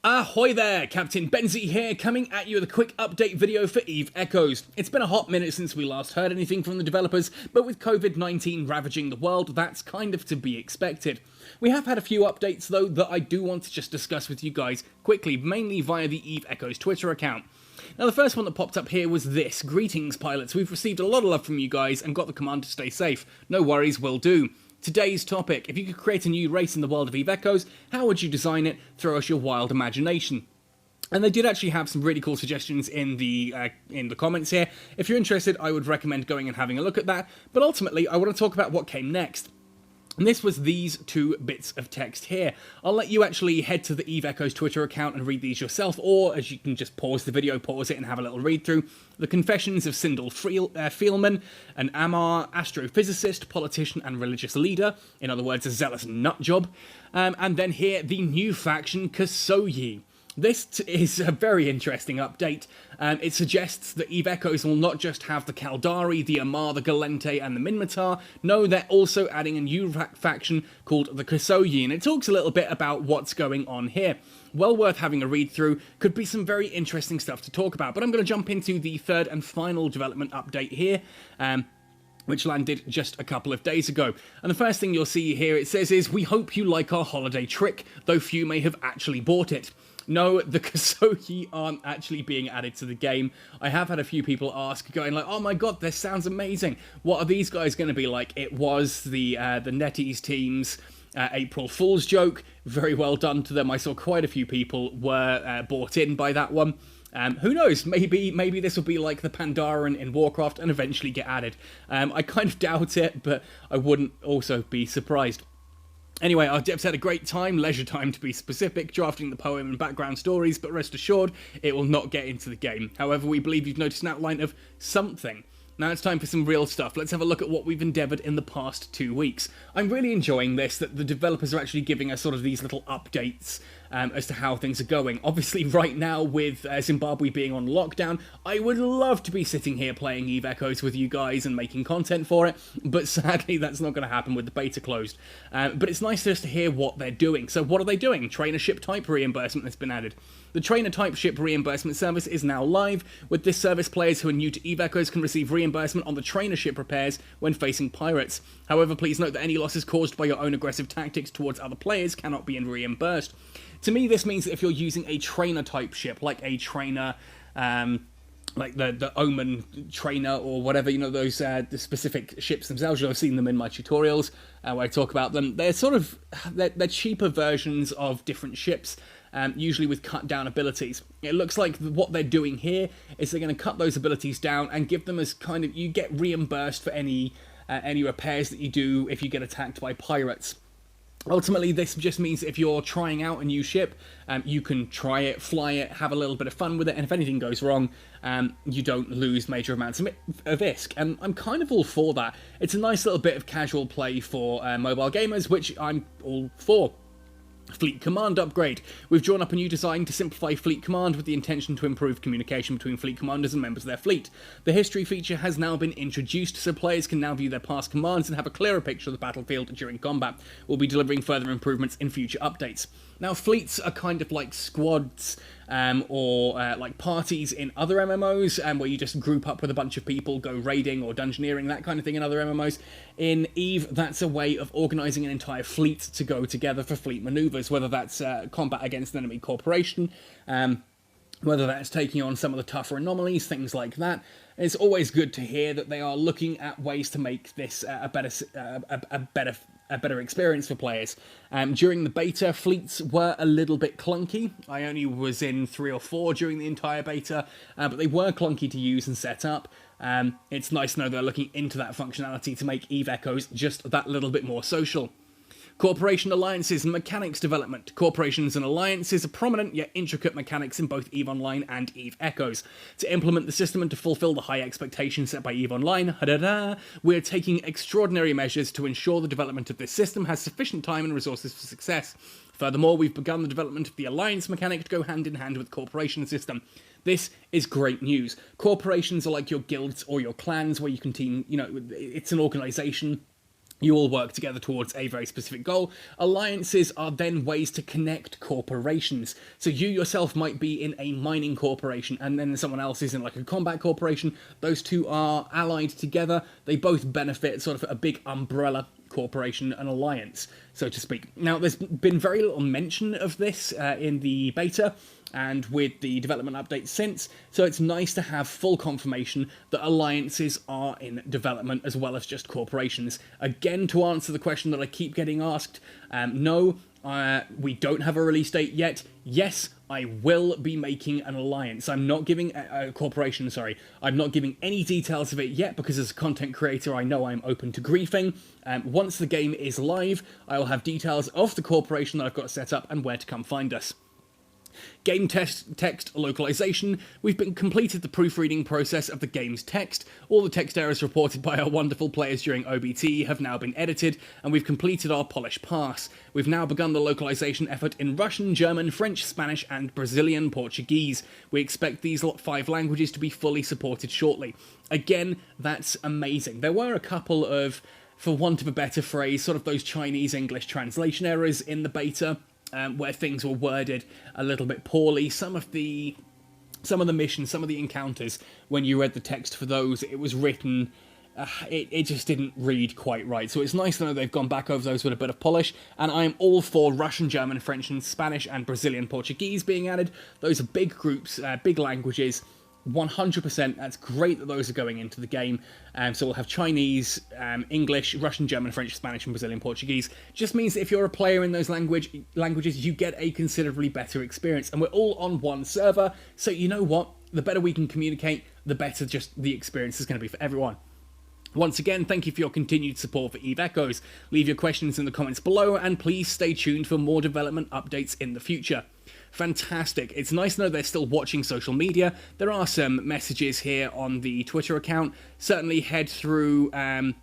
Ahoy there, Captain Benzie here, coming at you with a quick update video for EVE Echoes. It's been a hot minute since we last heard anything from the developers, but with COVID-19 ravaging the world, that's kind of to be expected. We have had a few updates though that I do want to just discuss with you guys quickly, mainly via the EVE Echoes Twitter account. Now the first one that popped up here was this: greetings pilots, we've received a lot of love from you guys and got the command to stay safe. No worries, will do. Today's topic: if you could create a new race in the world of EVE Echoes, how would you design it? Throw us your wild imagination. And they did actually have some really cool suggestions in the comments here. If you're interested, I would recommend going and having a look at that. But ultimately, I want to talk about what came next. And this was these two bits of text here. I'll let you actually head to the EVE Echoes Twitter account and read these yourself, or as you can just pause the video, pause it and have a little read through. The confessions of Sindel Fielman, an Amar astrophysicist, politician and religious leader, in other words a zealous nutjob. And then here, the new faction Kosoyi. This is a very interesting update. It suggests that EVE Echoes will not just have the Caldari, the Amar, the Gallente, and the Minmatar. No, they're also adding a new faction called the Kosoyi, and it talks a little bit about what's going on here. Well worth having a read through, could be some very interesting stuff to talk about, but I'm going to jump into the third and final development update here. Which landed just a couple of days ago. And the first thing you'll see here, it says is, "We hope you like our holiday trick, though few may have actually bought it." No, the Kosoyi aren't actually being added to the game. I have had a few people ask, going like, "Oh my god, this sounds amazing. What are these guys going to be like?" It was the NetEase team's April Fool's joke. Very well done to them. I saw quite a few people were bought in by that one. Who knows, maybe this will be like the Pandaren in Warcraft and eventually get added. I kind of doubt it, but I wouldn't also be surprised. Anyway, our devs had a great time, leisure time to be specific, drafting the poem and background stories, but rest assured, it will not get into the game. However, we believe you've noticed an outline of something. Now it's time for some real stuff. Let's have a look at what we've endeavoured in the past 2 weeks. I'm really enjoying this, that the developers are actually giving us sort of these little updates as to how things are going. Obviously, right now, with Zimbabwe being on lockdown, I would love to be sitting here playing EVE Echoes with you guys and making content for it, but sadly, that's not going to happen with the beta closed. But it's nice just to hear what they're doing. So what are they doing? Trainership type reimbursement has been added. The trainer type ship reimbursement service is now live. With this service, players who are new to EVE Echoes can receive reimbursement on the trainership repairs when facing pirates. However, please note that any losses caused by your own aggressive tactics towards other players cannot be reimbursed. To me, this means that if you're using a trainer type ship, like a trainer, like the Omen trainer or whatever, you know, those the specific ships themselves, you've seen them in my tutorials where I talk about them. They're sort of, they're cheaper versions of different ships, usually with cut down abilities. It looks like what they're doing here is they're going to cut those abilities down and give them as kind of, you get reimbursed for any repairs that you do if you get attacked by pirates. Ultimately, this just means that if you're trying out a new ship, you can try it, fly it, have a little bit of fun with it, and if anything goes wrong, you don't lose major amounts of ISK, and I'm kind of all for that. It's a nice little bit of casual play for mobile gamers, which I'm all for. Fleet Command upgrade. We've drawn up a new design to simplify Fleet Command with the intention to improve communication between fleet commanders and members of their fleet. The history feature has now been introduced, so players can now view their past commands and have a clearer picture of the battlefield during combat. We'll be delivering further improvements in future updates. Now, fleets are kind of like squads or like parties in other MMOs, where you just group up with a bunch of people, go raiding or dungeoneering, that kind of thing in other MMOs. In EVE, that's a way of organising an entire fleet to go together for fleet manoeuvres, whether that's combat against an enemy corporation, whether that's taking on some of the tougher anomalies, things like that. It's always good to hear that they are looking at ways to make this a better experience for players. During the beta, fleets were a little bit clunky. I only was in 3 or 4 during the entire beta, but they were clunky to use and set up. It's nice to know they're looking into that functionality to make EVE Echoes just that little bit more social. Corporation alliances and mechanics development. Corporations and alliances are prominent yet intricate mechanics in both EVE Online and EVE Echoes. To implement the system and to fulfill the high expectations set by EVE Online, we're taking extraordinary measures to ensure the development of this system has sufficient time and resources for success. Furthermore, we've begun the development of the alliance mechanic to go hand in hand with the corporation system. This is great news. Corporations are like your guilds or your clans where you can team, you know, it's an organisation You all work together towards a very specific goal. Alliances are then ways to connect corporations. So you yourself might be in a mining corporation, and then someone else is in like a combat corporation. Those two are allied together. They both benefit sort of a big umbrella corporation, an alliance, so to speak. Now, there's been very little mention of this in the beta and with the development update since, so it's nice to have full confirmation that alliances are in development as well as just corporations. Again, to answer the question that I keep getting asked, no, we don't have a release date yet. Yes, I will be making an alliance. I'm not giving a corporation, sorry. I'm not giving any details of it yet because as a content creator, I know I'm open to griefing. Once the game is live, I will have details of the corporation that I've got set up and where to come find us. Game text localization. We've completed the proofreading process of the game's text. All the text errors reported by our wonderful players during OBT have now been edited, and we've completed our polish pass. We've now begun the localization effort in Russian, German, French, Spanish, and Brazilian Portuguese. We expect these 5 languages to be fully supported shortly. Again, that's amazing. There were a couple of, for want of a better phrase, sort of those Chinese-English translation errors in the beta, where things were worded a little bit poorly. Some of the missions, some of the encounters, when you read the text for those, it was written, it just didn't read quite right. So it's nice to know they've gone back over those with a bit of polish, and I'm all for Russian, German, French, and Spanish, and Brazilian Portuguese being added. Those are big groups, big languages. 100%, that's great that those are going into the game. So we'll have Chinese, English, Russian, German, French, Spanish, and Brazilian Portuguese. Just means that if you're a player in those languages, you get a considerably better experience. And we're all on one server, so you know what? The better we can communicate, the better just the experience is going to be for everyone. Once again, thank you for your continued support for EVE Echoes. Leave your questions in the comments below, and please stay tuned for more development updates in the future. Fantastic. It's nice to know they're still watching social media. There are some messages here on the Twitter account. Certainly head through and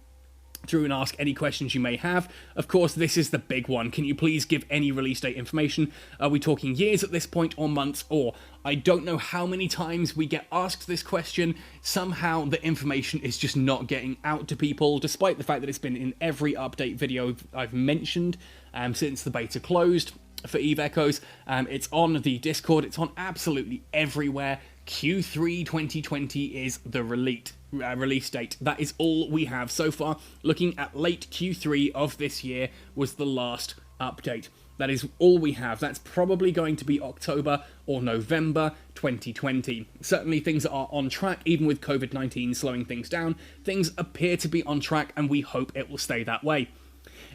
ask any questions you may have. Of course, this is the big one. Can you please give any release date information? Are we talking years at this point, or months, or I don't know how many times we get asked this question. Somehow the information is just not getting out to people, despite the fact that it's been in every update video I've mentioned since the beta closed for EVE Echoes. It's on the Discord, it's on absolutely everywhere. Q3 2020 is the release date. That is all we have so far. Looking at late Q3 of this year was the last update. That is all we have. That's probably going to be October or November 2020. Certainly things are on track, even with COVID-19 slowing things down. Things appear to be on track, and we hope it will stay that way.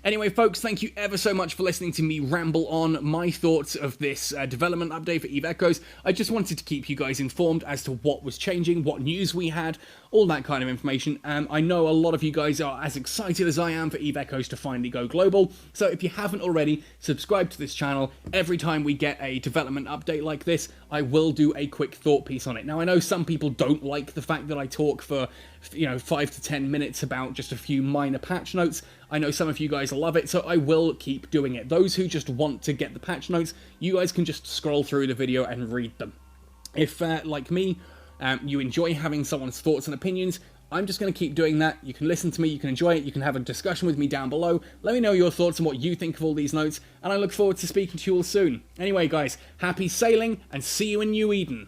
Anyway, folks, thank you ever so much for listening to me ramble on my thoughts of this development update for EVE Echoes. I just wanted to keep you guys informed as to what was changing, what news we had, all that kind of information. I know a lot of you guys are as excited as I am for EVE Echoes to finally go global, so if you haven't already, subscribe to this channel. Every time we get a development update like this, I will do a quick thought piece on it. Now, I know some people don't like the fact that I talk for 5 to 10 minutes about just a few minor patch notes. I know some of you guys love it, so I will keep doing it. Those who just want to get the patch notes, you guys can just scroll through the video and read them. If, like me, you enjoy having someone's thoughts and opinions, I'm just going to keep doing that. You can listen to me, you can enjoy it, you can have a discussion with me down below. Let me know your thoughts and what you think of all these notes, and I look forward to speaking to you all soon. Anyway, guys, happy sailing, and see you in New Eden.